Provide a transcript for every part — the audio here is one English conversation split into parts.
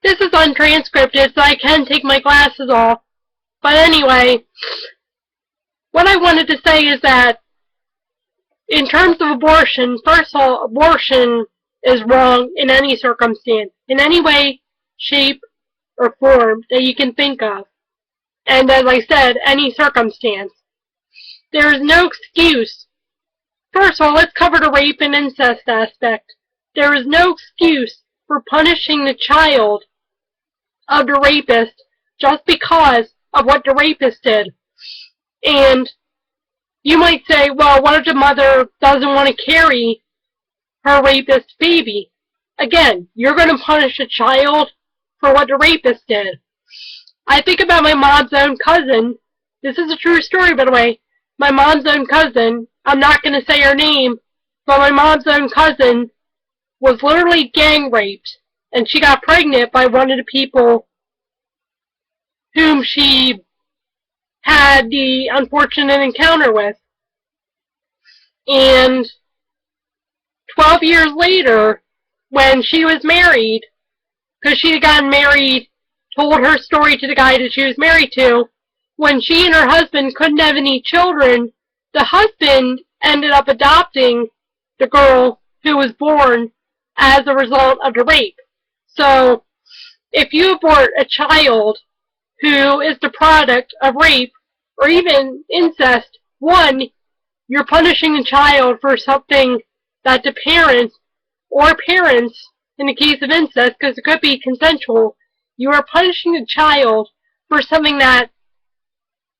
This is untranscripted, so I can take my glasses off. But anyway, what I wanted to say is that in terms of abortion, first of all, abortion is wrong in any circumstance, in any way, shape, or form that you can think of. And as I said, any circumstance. There is no excuse. First of all, let's cover the rape and incest aspect. There is no excuse for punishing the child of the rapist just because of what the rapist did. And you might say, well, what if the mother doesn't want to carry her rapist baby? Again, you're going to punish a child for what the rapist did. I think about my mom's own cousin. This is a true story, by the way. My mom's own cousin, I'm not going to say her name, but my mom's own cousin was literally gang raped, and she got pregnant by one of the people whom she had the unfortunate encounter with. And 12 years later, when she was married, because she had gotten married, told her story to the guy that she was married to, when she and her husband couldn't have any children, the husband ended up adopting the girl who was born as a result of the rape. So, if you abort a child who is the product of rape, or even incest, one, you're punishing a child for something that the parents, or parents, in the case of incest, because it could be consensual, you are punishing a child for something that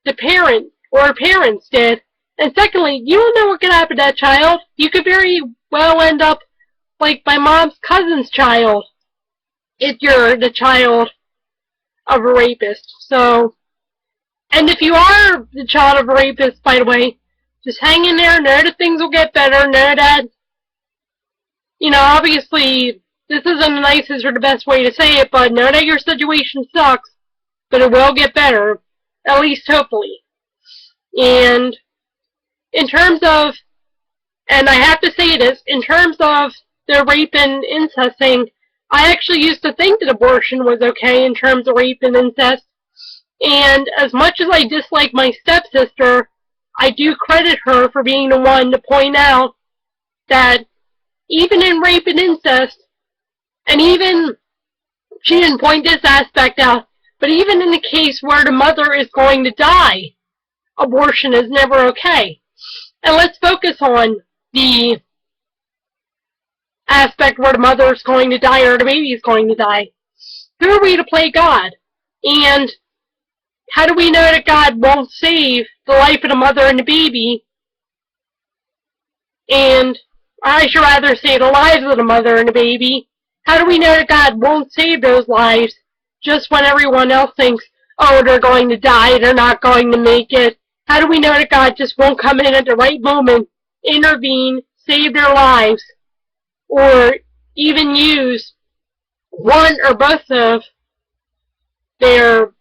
the parent or parents did. And secondly, you don't know what could happen to that child. You could very well end up like my mom's cousin's child if you're the child of a rapist. So, and if you are the child of a rapist, by the way, just hang in there, know that things will get better, know that, obviously, this isn't the nicest or the best way to say it, but know that your situation sucks, but it will get better, at least hopefully. And in terms of, and I have to say this, in terms of the rape and incest thing, I actually used to think that abortion was okay in terms of rape and incest. And as much as I dislike my stepsister, I do credit her for being the one to point out that even in rape and incest, and even, she didn't point this aspect out, but even in the case where the mother is going to die, abortion is never okay. And let's focus on the aspect where the mother is going to die or the baby is going to die. Who are we to play God? And how do we know that God won't save the life of the mother and the baby? And I should rather say the lives of the mother and the baby. How do we know that God won't save those lives just when everyone else thinks, oh, they're going to die, they're not going to make it? How do we know that God just won't come in at the right moment, intervene, save their lives, or even use one or both of their,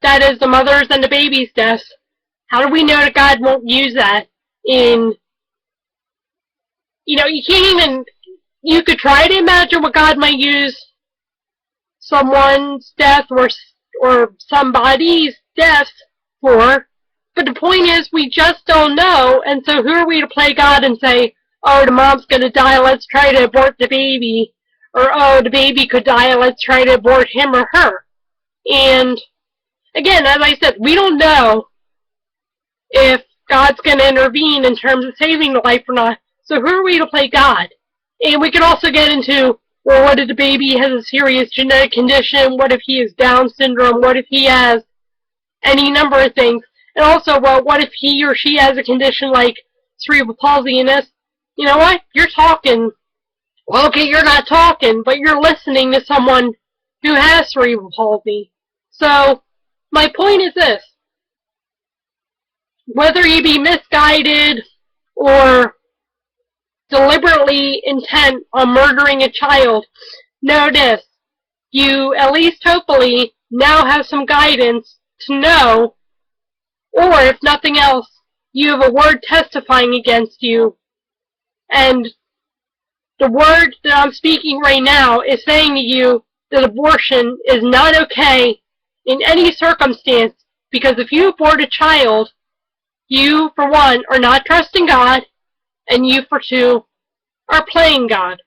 that is, the mother's and the baby's deaths? How do we know that God won't use that in, you can't even, you could try to imagine what God might use someone's death or somebody's death for, but the point is we just don't know, and so who are we to play God and say, oh, the mom's going to die, let's try to abort the baby, or oh, the baby could die, let's try to abort him or her. And again, as I said, we don't know if God's going to intervene in terms of saving the life or not, so who are we to play God? And we can also get into, well, what if the baby has a serious genetic condition? What if he has Down syndrome? What if he has any number of things? And also, well, what if he or she has a condition like cerebral palsy and this? You know what? You're talking. Well, okay, you're not talking, but you're listening to someone who has cerebral palsy. So, my point is this. Whether you be misguided or deliberately intent on murdering a child, know this. You, at least hopefully, now have some guidance to know, or if nothing else, you have a word testifying against you. And the word that I'm speaking right now is saying to you, that abortion is not okay in any circumstance, because if you abort a child, you, for one, are not trusting God, and you, for two, are playing God.